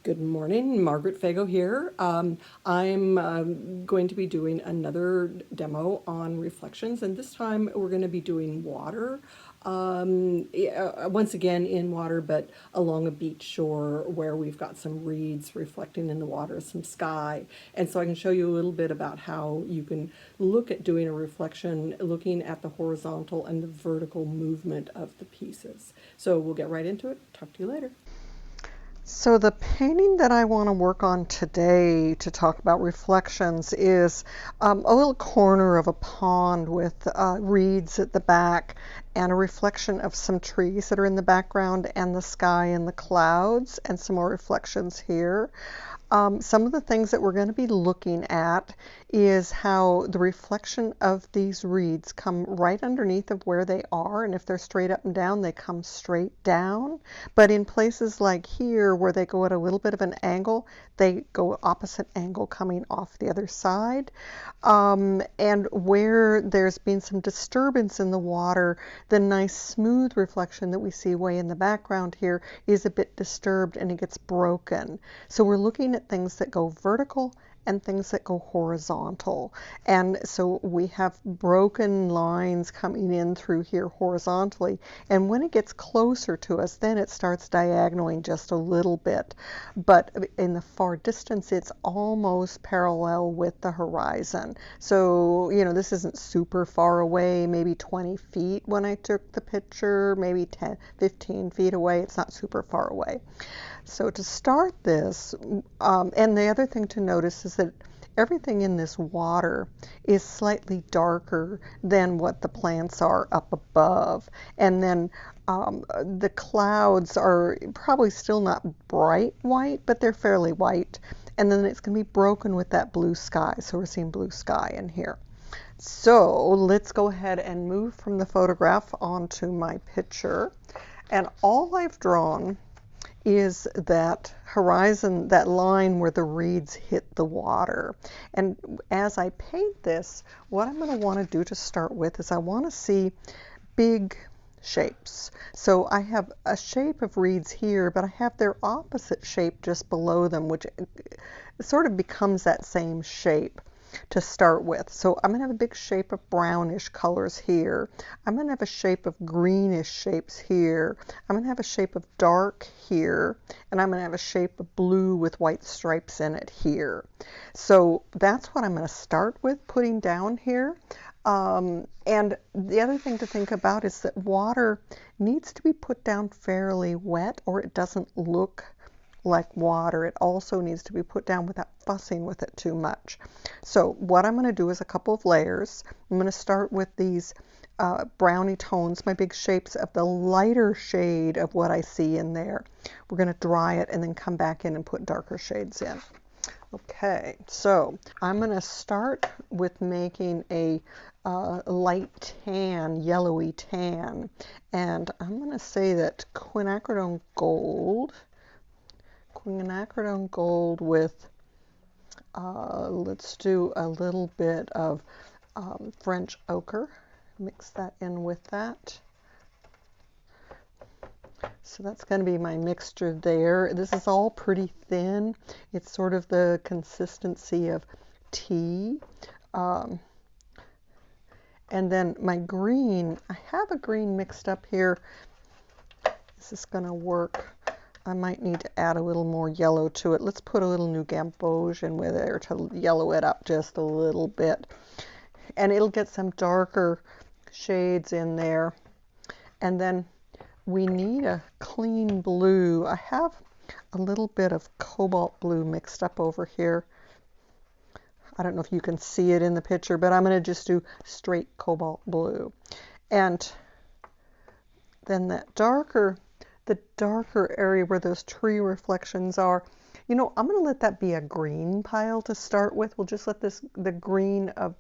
Good morning, Margaret Fago here. I'm going to be doing another demo on reflections, and this time we're going to be doing water. Once again in water, but along a beach shore where we've got some reeds reflecting in the water, some sky. And so I can show you a little bit about how you can look at doing a reflection, looking at the horizontal and the vertical movement of the pieces. So we'll get right into it. Talk to you later. So the painting that I want to work on today to talk about reflections is a little corner of a pond with reeds at the back and a reflection of some trees that are in the background and the sky and the clouds and some more reflections here. Some of the things that we're going to be looking at is how the reflection of these reeds come right underneath of where they are, and if they're straight up and down, they come straight down. But in places like here where they go at a little bit of an angle, they go opposite angle coming off the other side. And where there's been some disturbance in the water, the nice smooth reflection that we see way in the background here is a bit disturbed and it gets broken. So we're looking at things that go vertical and things that go horizontal. And so we have broken lines coming in through here horizontally. And when it gets closer to us, then it starts diagonaling just a little bit. But in the far distance, it's almost parallel with the horizon. So, this isn't super far away, maybe 20 feet when I took the picture, maybe 10, 15 feet away. It's not super far away. So to start this, and the other thing to notice is that everything in this water is slightly darker than what the plants are up above. And then the clouds are probably still not bright white, but they're fairly white. And then it's going to be broken with that blue sky. So we're seeing blue sky in here. So let's go ahead and move from the photograph onto my picture. And all I've drawn is that horizon, that line where the reeds hit the water. And as I paint this, what I'm going to want to do to start with is I want to see big shapes. So I have a shape of reeds here, but I have their opposite shape just below them, which sort of becomes that same shape to start with. So I'm going to have a big shape of brownish colors here. I'm going to have a shape of greenish shapes here. I'm going to have a shape of dark here. And I'm going to have a shape of blue with white stripes in it here. So that's what I'm going to start with putting down here. And the other thing to think about is that water needs to be put down fairly wet or it doesn't look like water. It also needs to be put down without fussing with it too much. So what I'm going to do is a couple of layers. I'm going to start with these brownie tones, my big shapes of the lighter shade of what I see in there. We're going to dry it and then come back in and put darker shades in. Okay, so I'm going to start with making a light tan, yellowy tan. And I'm going to say that quinacridone gold with, let's do a little bit of French ochre. Mix that in with that. So that's going to be my mixture there. This is all pretty thin. It's sort of the consistency of tea. And then my green, I have a green mixed up here. This is going to work. I might need to add a little more yellow to it. Let's put a little new gamboge in with it to yellow it up just a little bit. And it'll get some darker shades in there. And then we need a clean blue. I have a little bit of cobalt blue mixed up over here. I don't know if you can see it in the picture, but I'm going to just do straight cobalt blue. And then the darker area where those tree reflections are, I'm going to let that be a green pile to start with. We'll just let the green of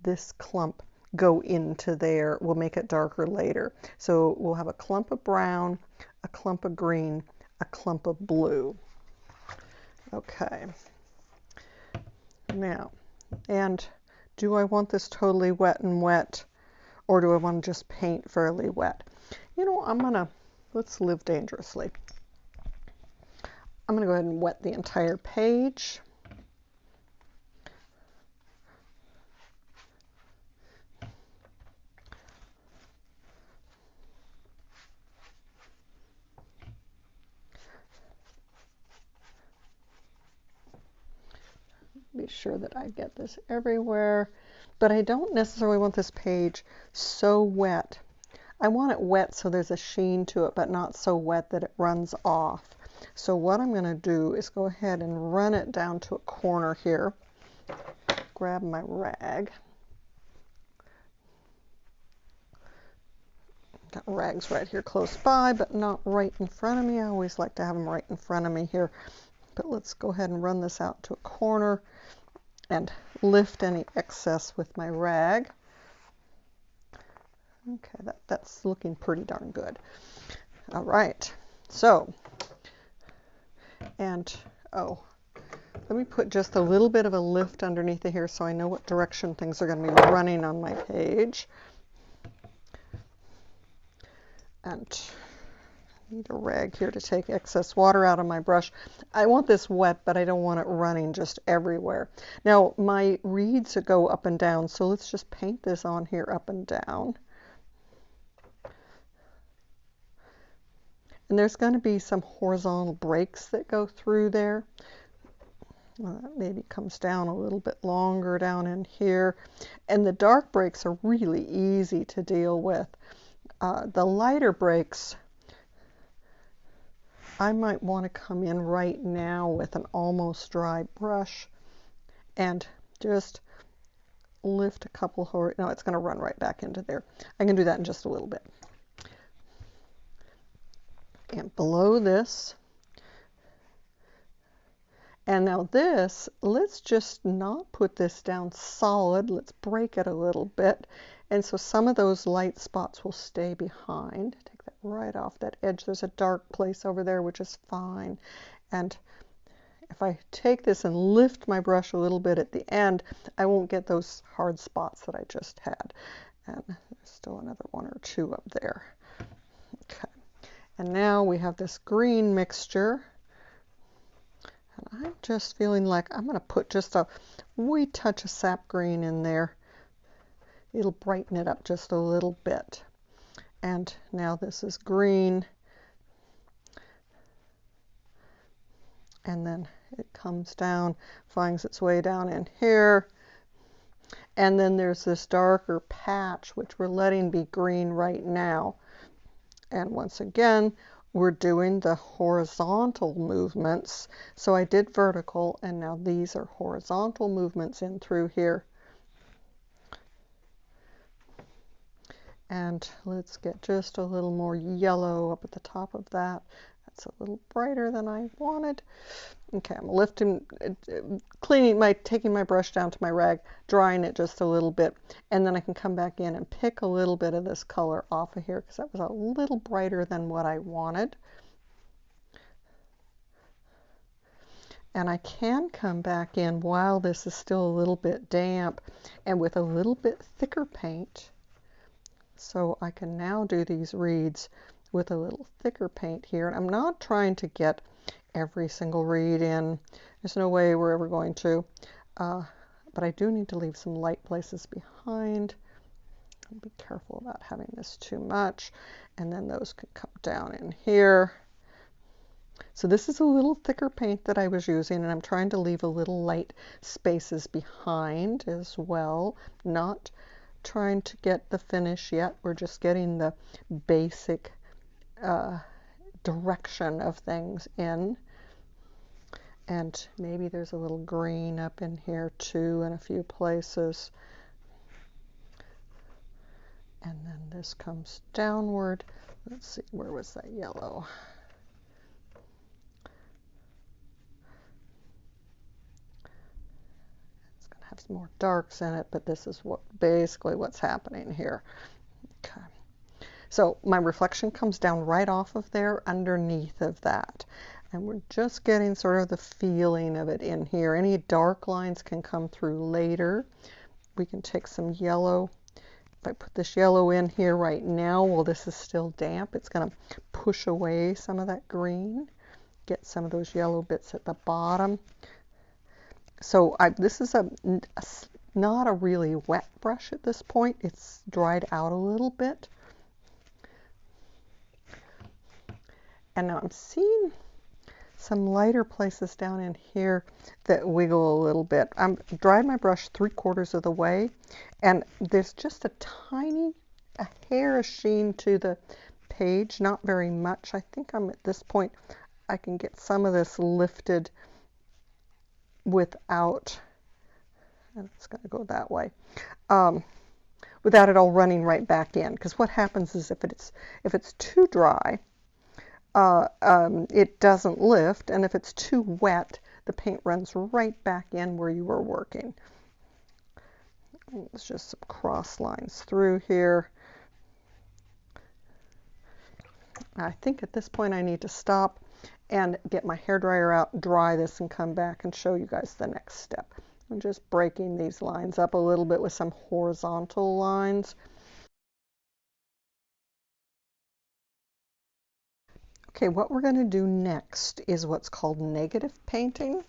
this clump go into there. We'll make it darker later. So we'll have a clump of brown, a clump of green, a clump of blue. Okay. Now, and do I want this totally wet and wet? Or do I want to just paint fairly wet? Let's live dangerously. I'm going to go ahead and wet the entire page. Be sure that I get this everywhere, but I don't necessarily want this page so wet. I want it wet so there's a sheen to it, but not so wet that it runs off. So what I'm going to do is go ahead and run it down to a corner here. Grab my rag. Got rags right here close by, but not right in front of me. I always like to have them right in front of me here. But let's go ahead and run this out to a corner and lift any excess with my rag. Okay, that's looking pretty darn good. All right, so, and, oh, let me put just a little bit of a lift underneath it here so I know what direction things are going to be running on my page. And I need a rag here to take excess water out of my brush. I want this wet, but I don't want it running just everywhere. Now, my reeds go up and down, so let's just paint this on here up and down. And there's going to be some horizontal breaks that go through there. That maybe comes down a little bit longer down in here. And the dark breaks are really easy to deal with. The lighter breaks, I might want to come in right now with an almost dry brush and just lift a couple, no, it's going to run right back into there. I can do that in just a little bit. And below this, and now this, let's just not put this down solid. Let's break it a little bit. And so some of those light spots will stay behind. Take that right off that edge. There's a dark place over there, which is fine. And if I take this and lift my brush a little bit at the end, I won't get those hard spots that I just had. And there's still another one or two up there. Okay. And now we have this green mixture. And I'm just feeling like I'm going to put just a wee touch of sap green in there. It'll brighten it up just a little bit. And now this is green. And then it comes down, finds its way down in here. And then there's this darker patch, which we're letting be green right now. And once again, we're doing the horizontal movements. So I did vertical, and now these are horizontal movements in through here. And let's get just a little more yellow up at the top of that. That's a little brighter than I wanted. Okay, I'm lifting, taking my brush down to my rag, drying it just a little bit, and then I can come back in and pick a little bit of this color off of here because that was a little brighter than what I wanted. And I can come back in while this is still a little bit damp and with a little bit thicker paint. So I can now do these reeds with a little thicker paint here. And I'm not trying to get every single reed in. There's no way we're ever going to. But I do need to leave some light places behind. Be careful about having this too much. And then those can come down in here. So this is a little thicker paint that I was using, and I'm trying to leave a little light spaces behind as well. Not trying to get the finish yet. We're just getting the basic direction of things in. And maybe there's a little green up in here too in a few places. And then this comes downward. Let's see, where was that yellow? It's going to have some more darks in it, but this is basically what's happening here. Okay. So my reflection comes down right off of there underneath of that. And we're just getting sort of the feeling of it in here. Any dark lines can come through later. We can take some yellow. If I put this yellow in here right now, while this is still damp, it's going to push away some of that green. get some of those yellow bits at the bottom. So this is not a really wet brush at this point. It's dried out a little bit. And now I'm seeing some lighter places down in here that wiggle a little bit. I'm dried my brush 3/4 of the way, and there's just a hair of sheen to the page, not very much. I think I'm at this point, I can get some of this lifted without, and it's going to go that way, without it all running right back in. Because what happens is if it's too dry, it doesn't lift, and if it's too wet, the paint runs right back in where you were working. It's just some cross lines through here. I think at this point I need to stop and get my hairdryer out, dry this, and come back and show you guys the next step. I'm just breaking these lines up a little bit with some horizontal lines. Okay, what we're going to do next is what's called negative painting.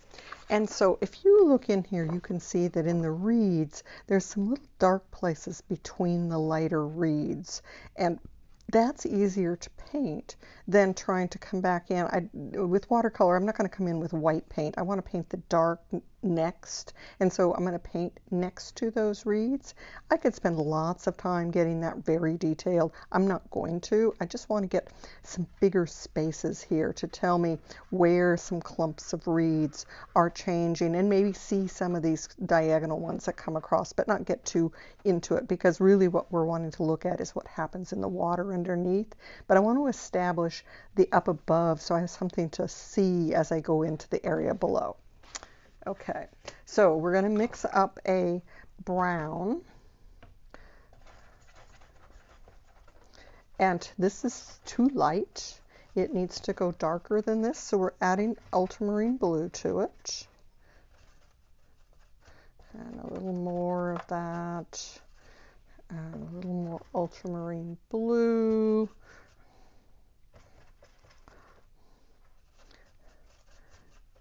And so if you look in here, you can see that in the reeds, there's some little dark places between the lighter reeds. And that's easier to paint than trying to come back in. With watercolor, I'm not going to come in with white paint. I want to paint the dark next, and so I'm going to paint next to those reeds. I could spend lots of time getting that very detailed. I'm not going to. I just want to get some bigger spaces here to tell me where some clumps of reeds are changing, and maybe see some of these diagonal ones that come across, but not get too into it, because really what we're wanting to look at is what happens in the water underneath. But I want to establish the up above so I have something to see as I go into the area below. Okay, so we're going to mix up a brown, and this is too light. It needs to go darker than this, so we're adding ultramarine blue to it. And a little more of that, and a little more ultramarine blue.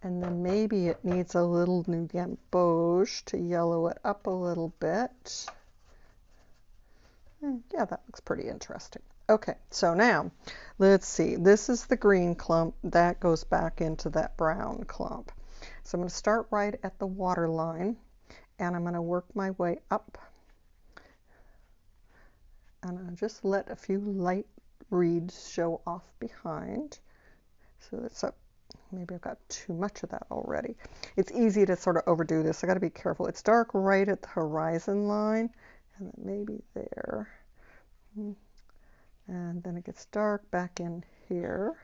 And then maybe it needs a little new gamboge to yellow it up a little bit. Yeah, that looks pretty interesting. Okay, so now let's see. This is the green clump that goes back into that brown clump. So I'm going to start right at the water line, and I'm going to work my way up. And I'll just let a few light reeds show off behind. So that's up. Maybe I've got too much of that already. It's easy to sort of overdo this. I got to be careful. It's dark right at the horizon line, and then maybe there. And then it gets dark back in here.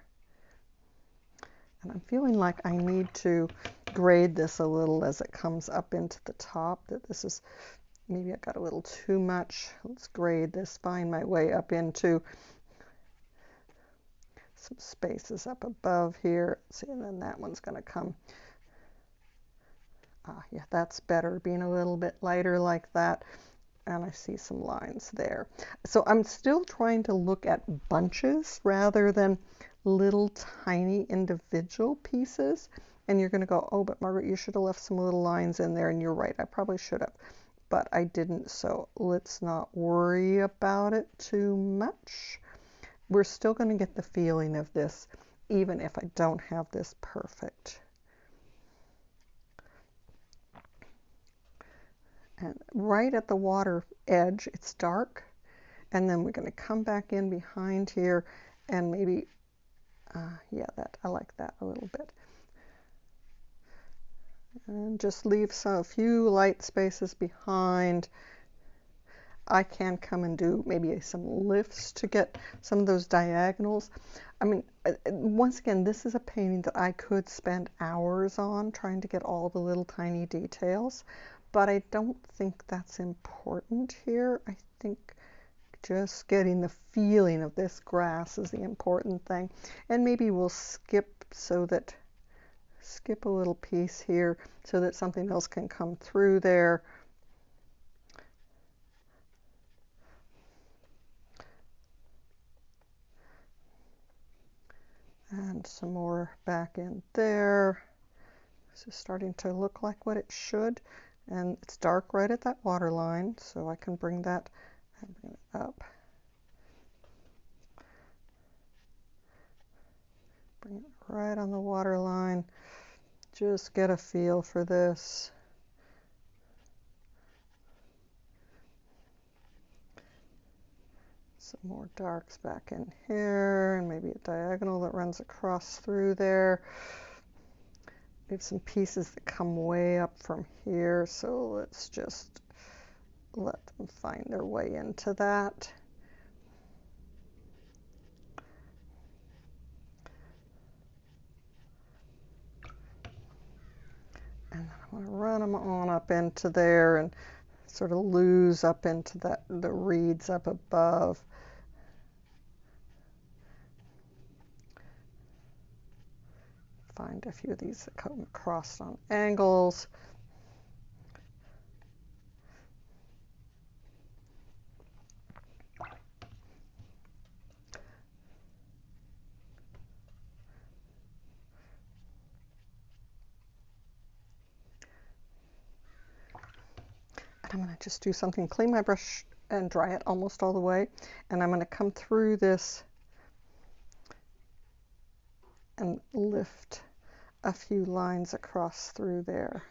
And I'm feeling like I need to grade this a little as it comes up into the top. That this is, maybe I got a little too much. Let's grade this, find my way up into some spaces up above here. Let's see, and then that one's going to come. Yeah, that's better, being a little bit lighter like that. And I see some lines there. So I'm still trying to look at bunches rather than little tiny individual pieces. And you're going to go, oh, but Margaret, you should have left some little lines in there. And you're right, I probably should have, but I didn't. So let's not worry about it too much. We're still going to get the feeling of this, even if I don't have this perfect. And right at the water edge, it's dark. And then we're going to come back in behind here and maybe, yeah, I like that a little bit. And just leave a few light spaces behind. I can come and do maybe some lifts to get some of those diagonals. I mean, once again, this is a painting that I could spend hours on trying to get all the little tiny details, but I don't think that's important here. I think just getting the feeling of this grass is the important thing. And maybe we'll skip a little piece here so that something else can come through there. And And some more back in there. This is starting to look like what it should. And it's dark right at that water line, so I can bring that and bring it up. Bring it right on the water line. Just get a feel for this. Some more darks back in here, and maybe a diagonal that runs across through there. We have some pieces that come way up from here, so let's just let them find their way into that. And then I'm going to run them on up into there and sort of lose up into the reeds up above. Find a few of these that come across on angles. And I'm going to just do something, clean my brush and dry it almost all the way. And I'm going to come through this and lift a few lines across through there.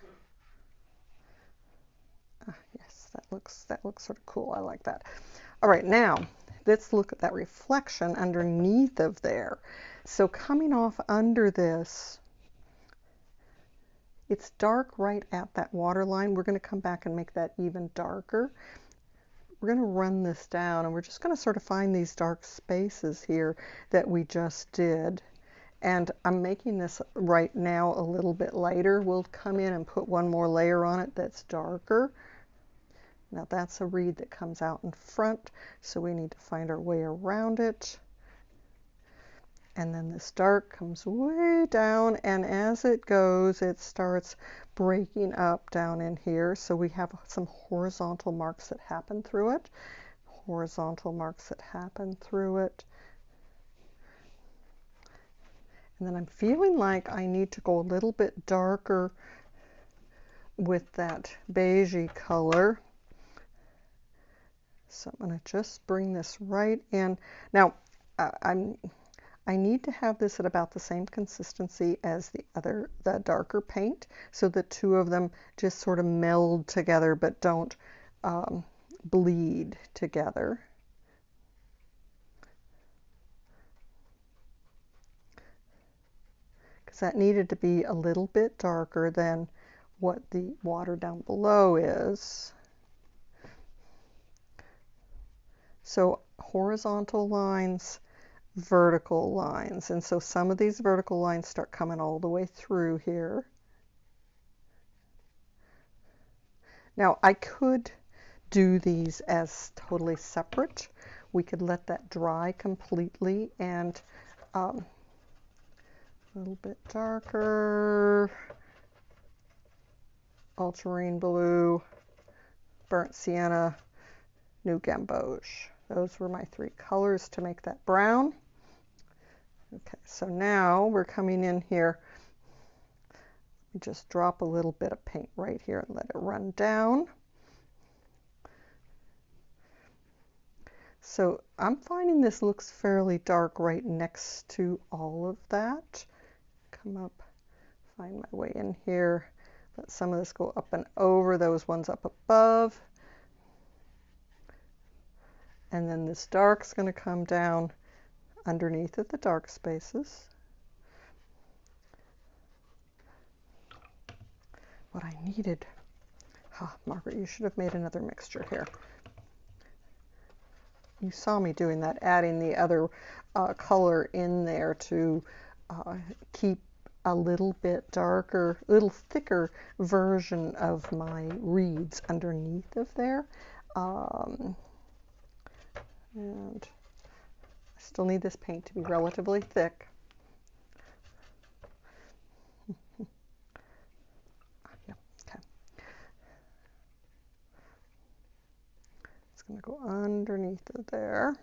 Yes, that looks sort of cool. I like that. All right, now let's look at that reflection underneath of there. So coming off under this, it's dark right at that water line. We're going to come back and make that even darker. We're going to run this down, and we're just going to sort of find these dark spaces here that we just did. And I'm making this right now a little bit lighter. We'll come in and put one more layer on it that's darker. Now that's a reed that comes out in front, so we need to find our way around it. And then this dark comes way down, and as it goes, it starts breaking up down in here. So we have some horizontal marks that happen through it. Horizontal marks that happen through it. And then I'm feeling like I need to go a little bit darker with that beigey color. So I'm going to just bring this right in. Now, I need to have this at about the same consistency as the darker paint, so the two of them just sort of meld together but don't bleed together. Because that needed to be a little bit darker than what the water down below is. So horizontal lines, vertical lines, and so some of these vertical lines start coming all the way through here. Now I could do these as totally separate. We could let that dry completely, and a little bit darker, ultramarine blue, burnt sienna, new gamboge. Those were my three colors to make that brown. Okay, so now we're coming in here. Just drop a little bit of paint right here and let it run down. So I'm finding this looks fairly dark right next to all of that. Come up, find my way in here. Let some of this go up and over those ones up above. And then this dark's going to come down underneath of the dark spaces. What I needed, Margaret, you should have made another mixture here. You saw me doing that, adding the other color in there to keep a little bit darker, a little thicker version of my reeds underneath of there. And I still need this paint to be relatively thick. Yeah, okay. It's going to go underneath of there.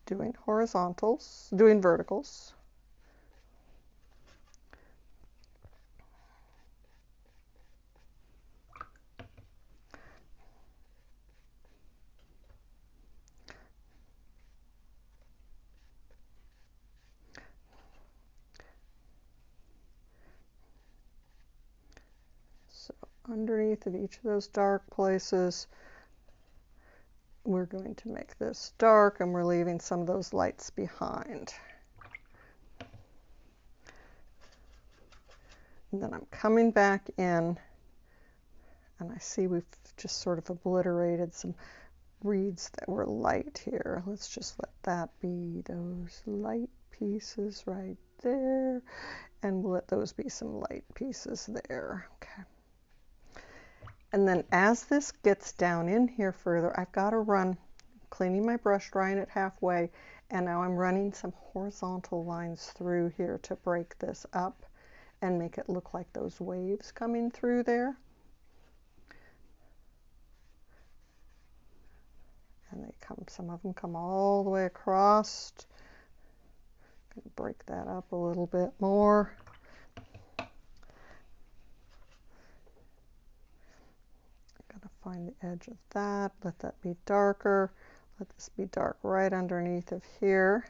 doing horizontals, doing verticals. So underneath of each of those dark places, we're going to make this dark, and we're leaving some of those lights behind. And then I'm coming back in, and I see we've just sort of obliterated some reeds that were light here. Let's just let that be those light pieces right there, and we'll let those be some light pieces there. Okay. And then as this gets down in here further, I've got to run, cleaning my brush, drying it halfway, and now I'm running some horizontal lines through here to break this up and make it look like those waves coming through there. And they come, some of them come all the way across. I'm going to break that up a little bit more. I'm going to find the edge of that, let that be darker. Let this be dark right underneath of here.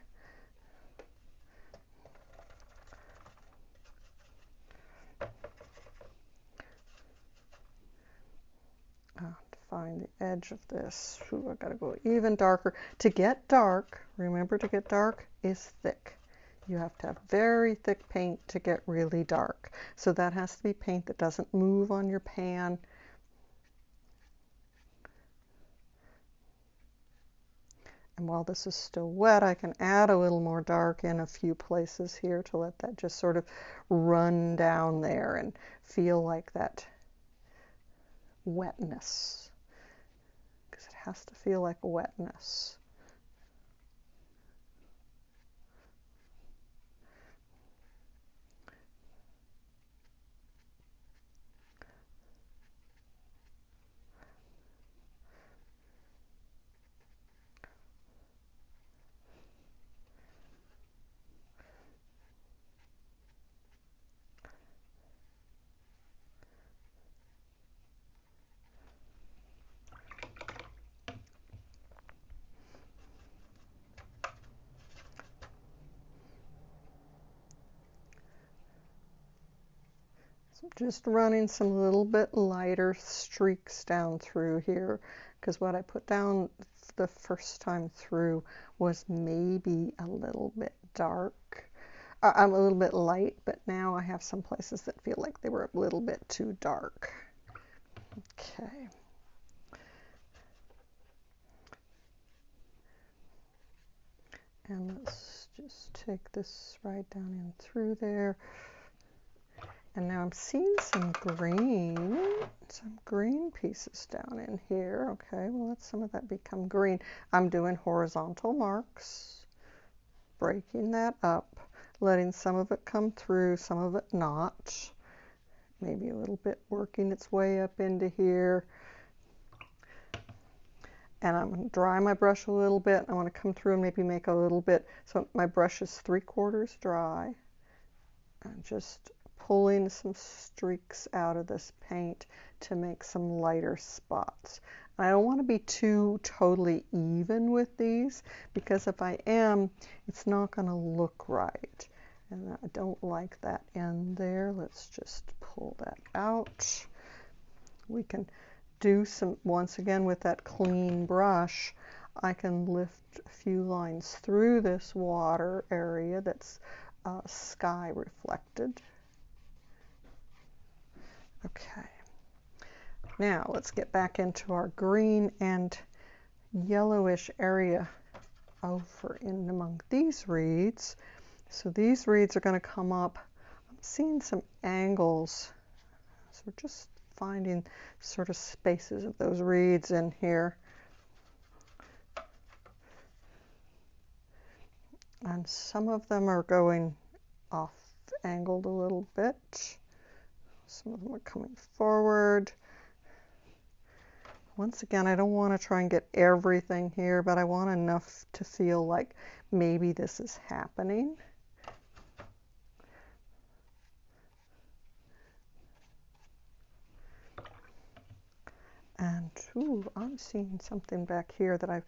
To find the edge of this. Ooh, I've got to go even darker. To get dark, remember, to get dark is thick. You have to have very thick paint to get really dark. So that has to be paint that doesn't move on your pan. And while this is still wet, I can add a little more dark in a few places here to let that just sort of run down there and feel like that wetness, because it has to feel like wetness. So I'm just running some little bit lighter streaks down through here, because what I put down the first time through was maybe a little bit dark. I'm a little bit light, but now I have some places that feel like they were a little bit too dark. Okay. And let's just take this right down in through there. And now I'm seeing some green pieces down in here. Okay, well, let some of that become green. I'm doing horizontal marks, breaking that up, letting some of it come through, some of it not. Maybe a little bit working its way up into here. And I'm going to dry my brush a little bit. I want to come through and maybe make a little bit, so my brush is 3/4 dry. And just pulling some streaks out of this paint to make some lighter spots. I don't want to be too totally even with these, because if I am, it's not going to look right. And I don't like that end there. Let's just pull that out. We can do some, once again with that clean brush, I can lift a few lines through this water area that's sky reflected. Okay, now let's get back into our green and yellowish area over in among these reeds. So these reeds are going to come up. I'm seeing some angles, so we're just finding sort of spaces of those reeds in here. And some of them are going off angled a little bit. Some of them are coming forward. Once again, I don't want to try and get everything here, but I want enough to feel like maybe this is happening. And ooh, I'm seeing something back here that I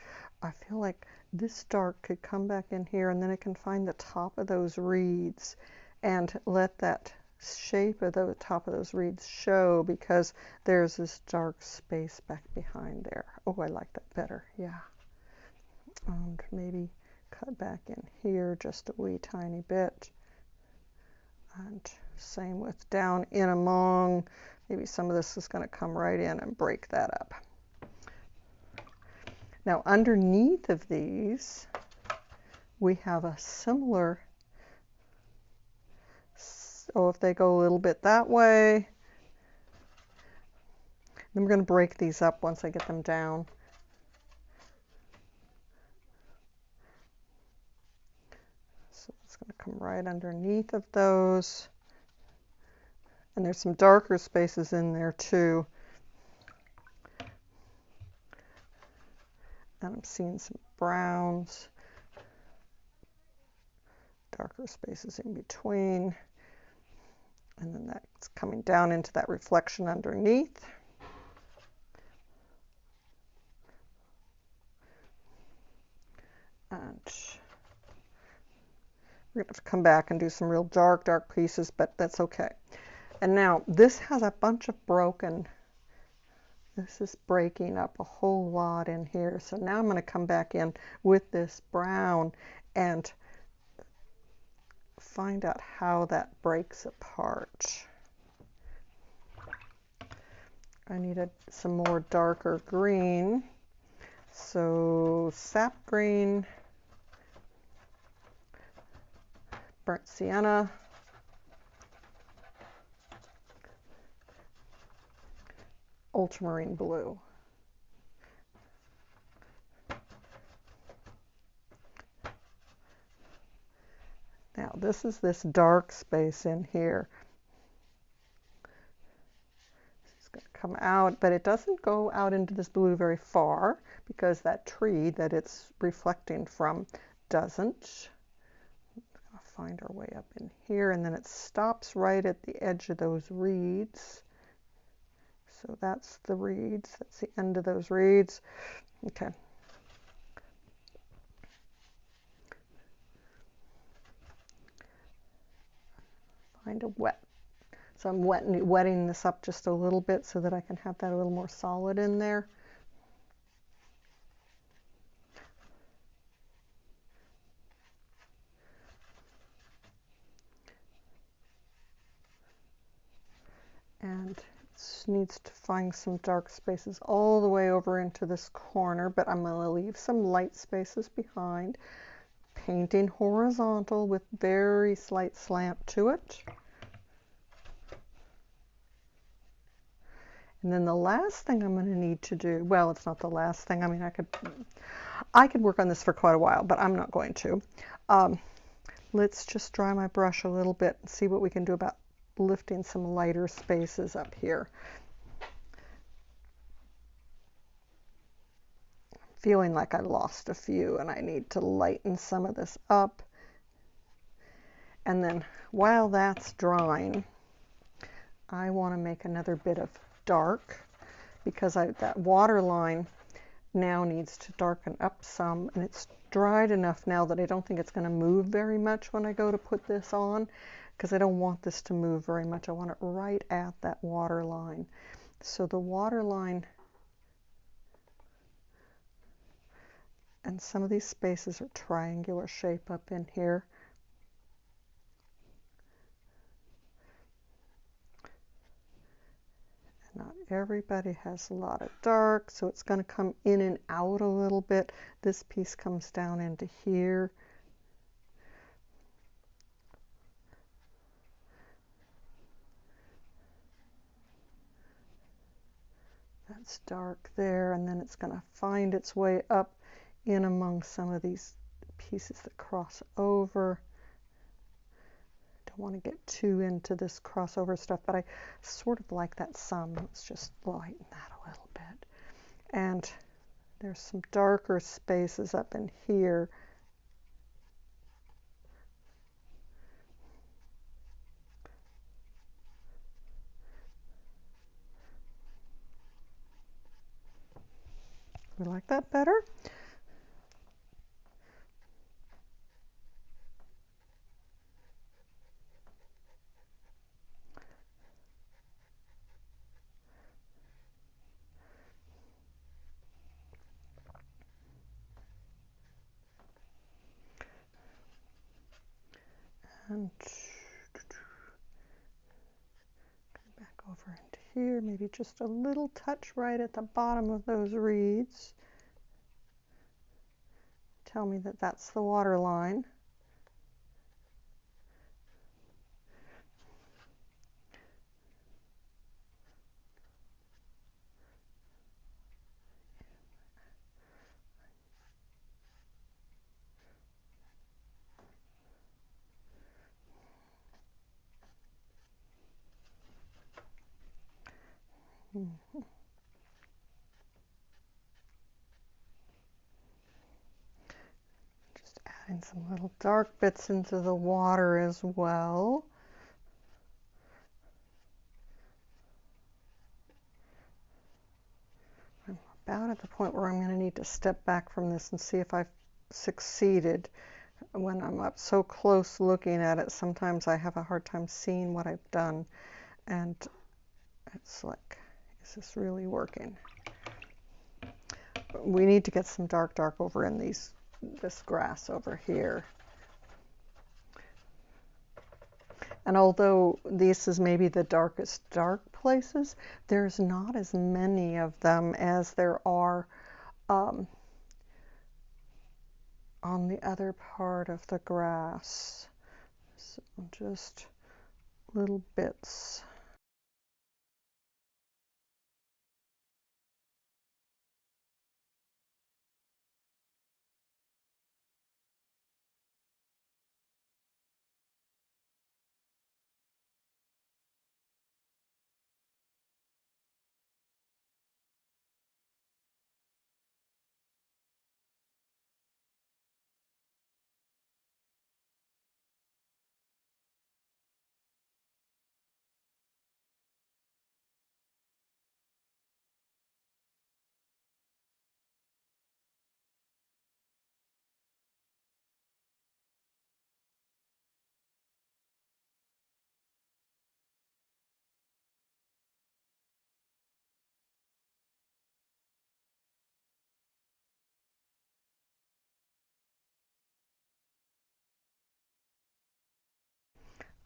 feel like this dark could come back in here, and then it can find the top of those reeds and let that shape of the top of those reeds show, because there's this dark space back behind there. Oh, I like that better. Yeah. And maybe cut back in here just a wee tiny bit. And same with down in among. Maybe some of this is going to come right in and break that up. Now underneath of these, we have a similar, so if they go a little bit that way, then we're going to break these up once I get them down. So it's going to come right underneath of those. And there's some darker spaces in there too. And I'm seeing some browns, darker spaces in between. And then that's coming down into that reflection underneath. And we're going to have to come back and do some real dark pieces, but that's okay. And now this has a bunch of broken, this is breaking up a whole lot in here. So now I'm going to come back in with this brown and find out how that breaks apart. I needed some more darker green. So sap green, burnt sienna, ultramarine blue. Now this is this dark space in here. It's going to come out, but it doesn't go out into this blue very far because that tree that it's reflecting from doesn't. I'll find our way up in here, and then it stops right at the edge of those reeds. So that's the reeds, that's the end of those reeds. Okay. Find a wet. So I'm wetting this up just a little bit so that I can have that a little more solid in there. And it needs to find some dark spaces all the way over into this corner, but I'm going to leave some light spaces behind. Painting horizontal with very slight slant to it. And then the last thing I'm going to need to do, well, it's not the last thing. I mean, I could work on this for quite a while, but I'm not going to. Let's just dry my brush a little bit and see what we can do about lifting some lighter spaces up here. I'm feeling like I lost a few and I need to lighten some of this up. And then while that's drying, I want to make another bit of dark because that water line now needs to darken up some, and it's dried enough now that I don't think it's going to move very much when I go to put this on, because I don't want this to move very much. I want it right at that water line. So the water line and some of these spaces are triangular shape up in here. Not everybody has a lot of dark, so it's going to come in and out a little bit. This piece comes down into here. That's dark there, and then it's going to find its way up in among some of these pieces that cross over. Don't want to get too into this crossover stuff, but I sort of like that some. Let's just lighten that a little bit. And there's some darker spaces up in here. You like that better? And back over into here, maybe just a little touch right at the bottom of those reeds. Tell me that that's the water line. Just adding some little dark bits into the water as well. I'm about at the point where I'm going to need to step back from this and see if I've succeeded. When I'm up so close looking at it, sometimes I have a hard time seeing what I've done, and it's like, is this really working? We need to get some dark over in this grass over here. And although this is maybe the darkest dark places, there's not as many of them as there are on the other part of the grass. So just little bits.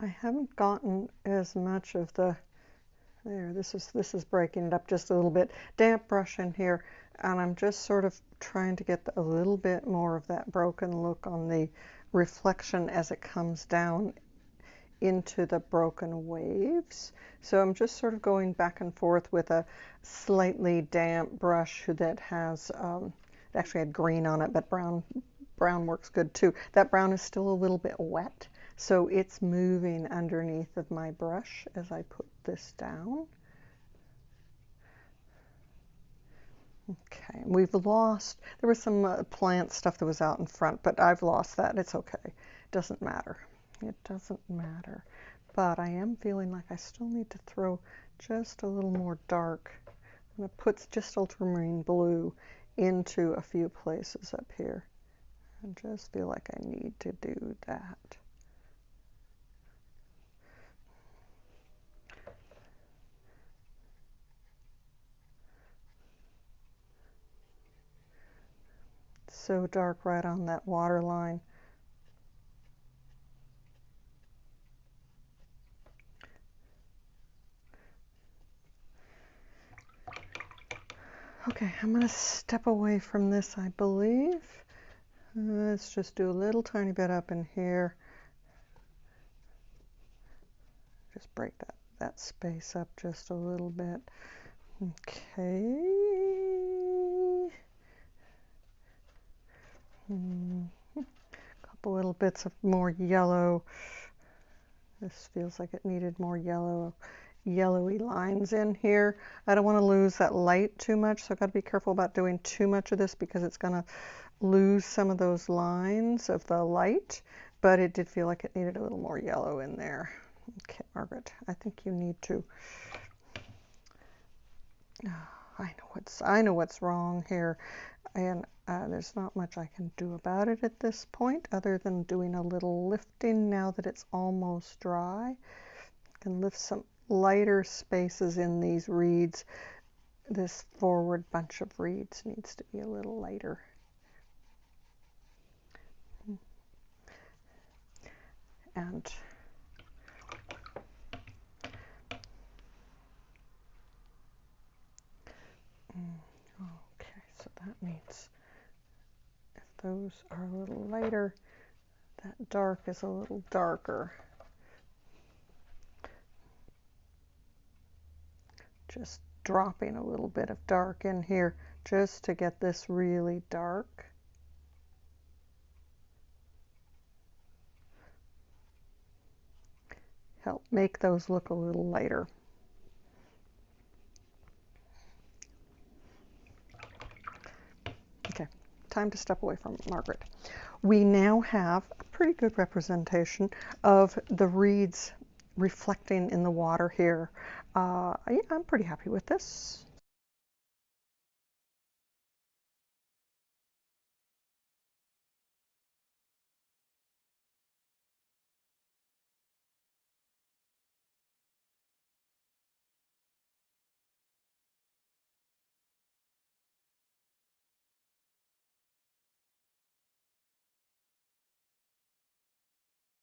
I haven't gotten as much of the, there, this is breaking it up just a little bit. Damp brush in here, and I'm just sort of trying to get a little bit more of that broken look on the reflection as it comes down into the broken waves. So I'm just sort of going back and forth with a slightly damp brush that has, it actually had green on it, but brown works good too. That brown is still a little bit wet, so it's moving underneath of my brush as I put this down. Okay, we've lost, there was some plant stuff that was out in front, but I've lost that. It's okay. It doesn't matter. It doesn't matter. But I am feeling like I still need to throw just a little more dark. I'm going to put just ultramarine blue into a few places up here. I just feel like I need to do that. So dark right on that water line. Okay, I'm going to step away from this, I believe. Let's just do a little tiny bit up in here. Just break that space up just a little bit. Okay. Couple little bits of more yellow. This feels like it needed more yellow yellowy lines in here. I don't want to lose that light too much, so I've got to be careful about doing too much of this because it's going to lose some of those lines of the light, but it did feel like it needed a little more yellow in there. Okay, Margaret, I think you need to, I know what's wrong here, and there's not much I can do about it at this point other than doing a little lifting now that it's almost dry. I can lift some lighter spaces in these reeds. This forward bunch of reeds needs to be a little lighter. And okay, so that means if those are a little lighter, that dark is a little darker. Just dropping a little bit of dark in here just to get this really dark. Help make those look a little lighter. Okay, time to step away from Margaret. We now have a pretty good representation of the reeds reflecting in the water here. Yeah, I'm pretty happy with this.